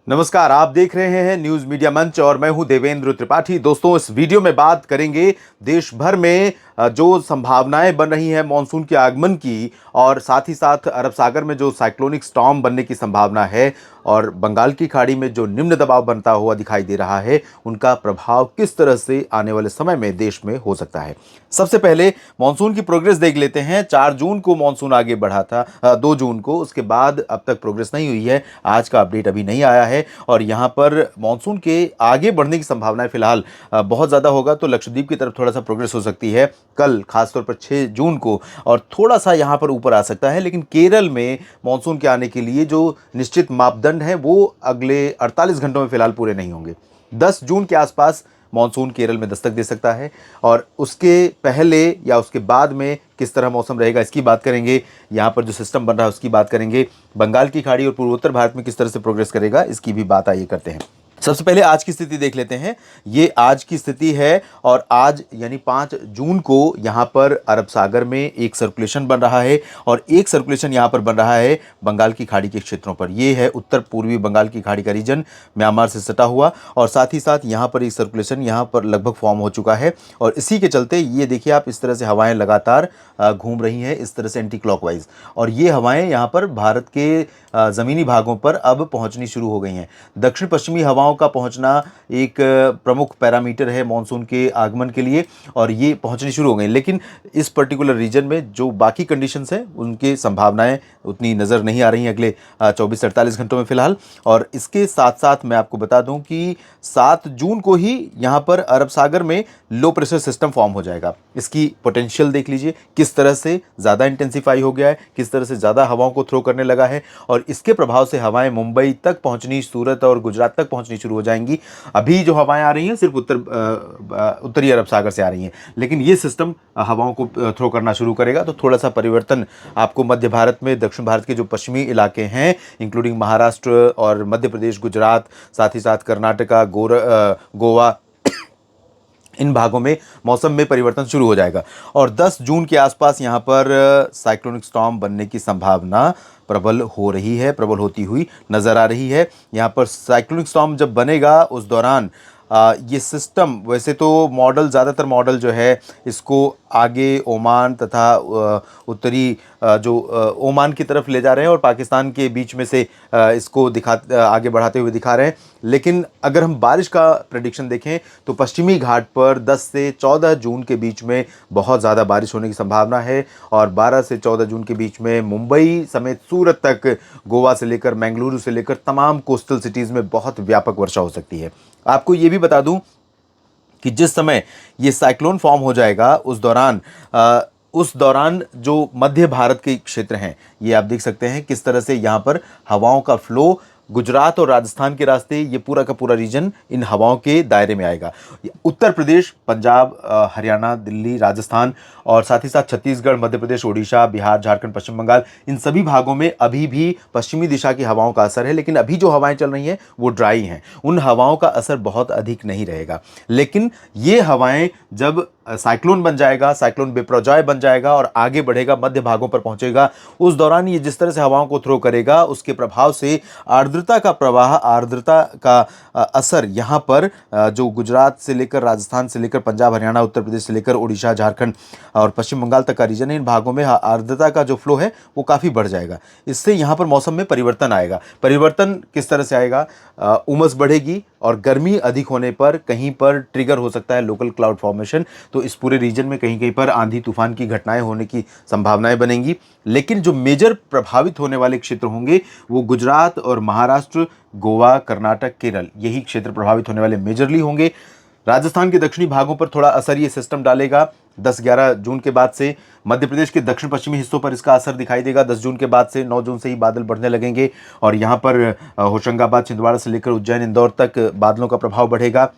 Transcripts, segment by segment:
नमस्कार, आप देख रहे हैं न्यूज मीडिया मंच और मैं हूं देवेंद्र त्रिपाठी। दोस्तों, इस वीडियो में बात करेंगे देश भर में जो संभावनाएं बन रही हैं मानसून के आगमन की, और साथ ही साथ अरब सागर में जो साइक्लोनिक स्टॉर्म बनने की संभावना है और बंगाल की खाड़ी में जो निम्न दबाव बनता हुआ दिखाई दे रहा है, उनका प्रभाव किस तरह से आने वाले समय में देश में हो सकता है। सबसे पहले मानसून की प्रोग्रेस देख लेते हैं। 4 जून को मानसून आगे बढ़ा था, 2 जून को, उसके बाद अब तक प्रोग्रेस नहीं हुई है। आज का अपडेट अभी नहीं आया है और यहाँ पर मानसून के आगे बढ़ने की संभावनाएं फिलहाल बहुत ज़्यादा होगा तो लक्षद्वीप की तरफ थोड़ा सा प्रोग्रेस हो सकती है कल, खासतौर पर 6 जून को, और थोड़ा सा यहाँ पर ऊपर आ सकता है। लेकिन केरल में मानसून के आने के लिए जो निश्चित मापदंड हैं वो अगले 48 घंटों में फिलहाल पूरे नहीं होंगे। 10 जून के आसपास मानसून केरल में दस्तक दे सकता है और उसके पहले या उसके बाद में किस तरह मौसम रहेगा इसकी बात करेंगे। यहाँ पर जो सिस्टम बन रहा है उसकी बात करेंगे। बंगाल की खाड़ी और पूर्वोत्तर भारत में किस तरह से प्रोग्रेस करेगा इसकी भी बात आइए करते हैं। सबसे पहले आज की स्थिति देख लेते हैं। ये आज की स्थिति है और आज यानी 5 जून को यहाँ पर अरब सागर में एक सर्कुलेशन बन रहा है और एक सर्कुलेशन यहाँ पर बन रहा है बंगाल की खाड़ी के क्षेत्रों पर। ये है उत्तर पूर्वी बंगाल की खाड़ी का रीजन, म्यांमार से सटा हुआ, और साथ ही साथ यहाँ पर एक सर्कुलेशन यहाँ पर लगभग फॉर्म हो चुका है। और इसी के चलते ये देखिए आप, इस तरह से हवाएं लगातार घूम रही हैं इस तरह से एंटी क्लॉकवाइज, और ये हवाएं यहाँ पर भारत के ज़मीनी भागों पर अब पहुँचनी शुरू हो गई हैं। दक्षिण पश्चिमी हवाओं का पहुंचना एक प्रमुख पैरामीटर है मानसून के आगमन के लिए, और ये पहुंचनी शुरू हो गई। लेकिन इस पर्टिकुलर रीजन में जो बाकी कंडीशंस हैं उनकी संभावनाएं उतनी नज़र नहीं आ रही हैं अगले 24 से 48 घंटों में फिलहाल। और इसके साथ साथ मैं आपको बता दूं कि 7 जून को ही यहाँ पर अरब सागर में लो प्रेशर सिस्टम फॉर्म हो जाएगा। इसकी पोटेंशियल देख लीजिए किस तरह से ज़्यादा इंटेंसिफाई हो गया है, किस तरह से ज़्यादा हवाओं को थ्रो करने लगा है, और इसके प्रभाव से हवाएं मुंबई तक पहुंचनी, सूरत और गुजरात तक पहुंचनी शुरू हो जाएंगी। अभी जो हवाएं आ रही हैं सिर्फ उत्तरी अरब सागर से आ रही हैं, लेकिन ये सिस्टम हवाओं को थ्रो करना शुरू करेगा तो थोड़ा सा परिवर्तन आपको मध्य भारत में, दक्षिण भारत के जो पश्चिमी इलाके हैं इंक्लूडिंग महाराष्ट्र और मध्य प्रदेश, गुजरात, साथ ही साथ कर्नाटका, गोवा, इन भागों में मौसम में परिवर्तन शुरू हो जाएगा। और 10 जून के आसपास यहाँ पर साइक्लोनिक स्टॉर्म बनने की संभावना प्रबल हो रही है, प्रबल होती हुई नज़र आ रही है। यहाँ पर साइक्लोनिक स्टॉर्म जब बनेगा उस दौरान ये सिस्टम, वैसे तो मॉडल, ज़्यादातर मॉडल जो है इसको आगे ओमान तथा उत्तरी जो ओमान की तरफ ले जा रहे हैं और पाकिस्तान के बीच में से इसको आगे बढ़ाते हुए दिखा रहे हैं। लेकिन अगर हम बारिश का प्रेडिक्शन देखें तो पश्चिमी घाट पर 10 से 14 जून के बीच में बहुत ज़्यादा बारिश होने की संभावना है, और 12 से 14 जून के बीच में मुंबई समेत सूरत तक, गोवा से लेकर बेंगलुरु से लेकर तमाम कोस्टल सिटीज़ में बहुत व्यापक वर्षा हो सकती है। आपको ये भी बता दूं कि जिस समय ये साइक्लोन फॉर्म हो जाएगा उस दौरान जो मध्य भारत के क्षेत्र हैं, ये आप देख सकते हैं किस तरह से यहाँ पर हवाओं का फ्लो गुजरात और राजस्थान के रास्ते, ये पूरा का पूरा रीजन इन हवाओं के दायरे में आएगा। उत्तर प्रदेश, पंजाब, हरियाणा, दिल्ली, राजस्थान और साथ ही साथ छत्तीसगढ़, मध्य प्रदेश, ओडिशा, बिहार, झारखंड, पश्चिम बंगाल, इन सभी भागों में अभी भी पश्चिमी दिशा की हवाओं का असर है। लेकिन अभी जो हवाएं चल रही हैं वो ड्राई हैं, उन हवाओं का असर बहुत अधिक नहीं रहेगा। लेकिन ये हवाएं जब साइक्लोन बन जाएगा, साइक्लोन बिपरजॉय बन जाएगा और आगे बढ़ेगा, मध्य भागों पर पहुंचेगा, उस दौरान ये जिस तरह से हवाओं को थ्रो करेगा उसके प्रभाव से आर्द्रता का प्रवाह, आर्द्रता का असर यहाँ पर जो गुजरात से लेकर, राजस्थान से लेकर, पंजाब, हरियाणा, उत्तर प्रदेश से लेकर ओडिशा, झारखंड और पश्चिम बंगाल तक का रीजन है, इन भागों में आर्द्रता का जो फ्लो है वो काफ़ी बढ़ जाएगा। इससे यहाँ पर मौसम में परिवर्तन आएगा। परिवर्तन किस तरह से आएगा? उमस बढ़ेगी और गर्मी अधिक होने पर कहीं पर ट्रिगर हो सकता है लोकल क्लाउड फॉर्मेशन, तो इस पूरे रीजन में कहीं कहीं पर आंधी तूफान की घटनाएं होने की संभावनाएं बनेंगी। लेकिन जो मेजर प्रभावित होने वाले क्षेत्र होंगे वो गुजरात और महाराष्ट्र, गोवा, कर्नाटक, केरल, यही क्षेत्र प्रभावित होने वाले मेजरली होंगे। राजस्थान के दक्षिणी भागों पर थोड़ा असर ये सिस्टम डालेगा 10-11 जून के बाद से। मध्य प्रदेश के दक्षिण पश्चिमी हिस्सों पर इसका असर दिखाई देगा 10 जून के बाद से। 9 जून से ही बादल बढ़ने लगेंगे और यहाँ पर होशंगाबाद, छिंदवाड़ा से लेकर उज्जैन, इंदौर तक बादलों का प्रभाव बढ़ेगा।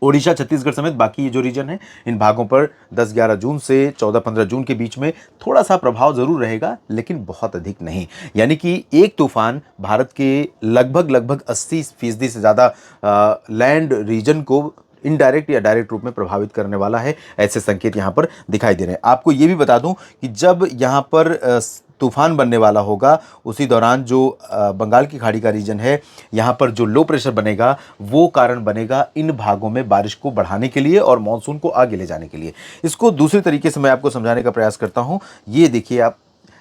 ओडिशा, छत्तीसगढ़ समेत बाकी ये जो रीजन है इन भागों पर 10-11 जून से 14-15 जून के बीच में थोड़ा सा प्रभाव जरूर रहेगा, लेकिन बहुत अधिक नहीं। यानी कि एक तूफान भारत के लगभग 80% से ज़्यादा लैंड रीजन को इनडायरेक्ट या डायरेक्ट रूप में प्रभावित करने वाला है, ऐसे संकेत यहाँ पर दिखाई दे रहे हैं। आपको ये भी बता दूं कि जब यहाँ पर तूफान बनने वाला होगा, उसी दौरान जो बंगाल की खाड़ी का रीजन है, यहाँ पर जो लो प्रेशर बनेगा वो कारण बनेगा इन भागों में बारिश को बढ़ाने के लिए और मानसून को आगे ले जाने के लिए। इसको दूसरे तरीके से मैं आपको समझाने का प्रयास करता हूँ। ये देखिए आप,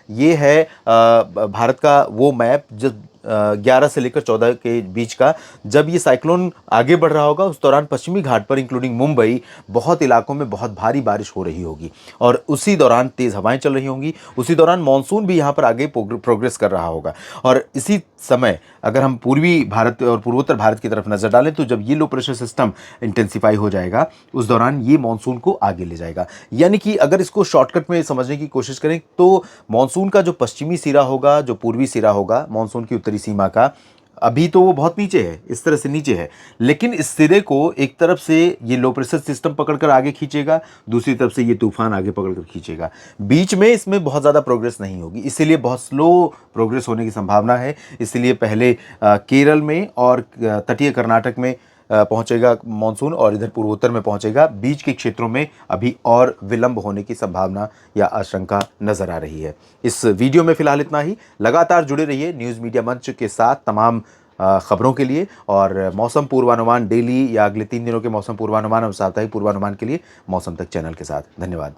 ये है भारत का वो मैप जो 11 से लेकर 14 के बीच का। जब ये साइक्लोन आगे बढ़ रहा होगा उस दौरान पश्चिमी घाट पर इंक्लूडिंग मुंबई बहुत इलाकों में बहुत भारी बारिश हो रही होगी और उसी दौरान तेज़ हवाएं चल रही होंगी। उसी दौरान मानसून भी यहाँ पर आगे प्रोग्रेस कर रहा होगा और इसी समय अगर हम पूर्वी भारत और पूर्वोत्तर भारत की तरफ नज़र डालें तो जब ये लो प्रेशर सिस्टम इंटेंसिफाई हो जाएगा उस दौरान ये मानसून को आगे ले जाएगा। यानी कि अगर इसको शॉर्टकट में समझने की कोशिश करें तो मानसून का जो पश्चिमी सिरा होगा, जो पूर्वी सिरा होगा मानसून की उत्तरी सीमा का, अभी तो वो बहुत नीचे है, इस तरह से नीचे है, लेकिन इस सिरे को एक तरफ से ये लो प्रेशर सिस्टम पकड़कर आगे खींचेगा, दूसरी तरफ से ये तूफान आगे पकड़कर खींचेगा। बीच में इसमें बहुत ज़्यादा प्रोग्रेस नहीं होगी, इसीलिए बहुत स्लो प्रोग्रेस होने की संभावना है। इसलिए पहले केरल में और तटीय कर्नाटक में पहुंचेगा मानसून और इधर पूर्वोत्तर में पहुंचेगा। बीच के क्षेत्रों में अभी और विलंब होने की संभावना या आशंका नजर आ रही है। इस वीडियो में फिलहाल इतना ही। लगातार जुड़े रहिए न्यूज़ मीडिया मंच के साथ तमाम खबरों के लिए और मौसम पूर्वानुमान डेली या अगले 3 दिनों के मौसम पूर्वानुमान और साप्ताहिक पूर्वानुमान के लिए मौसम तक चैनल के साथ। धन्यवाद।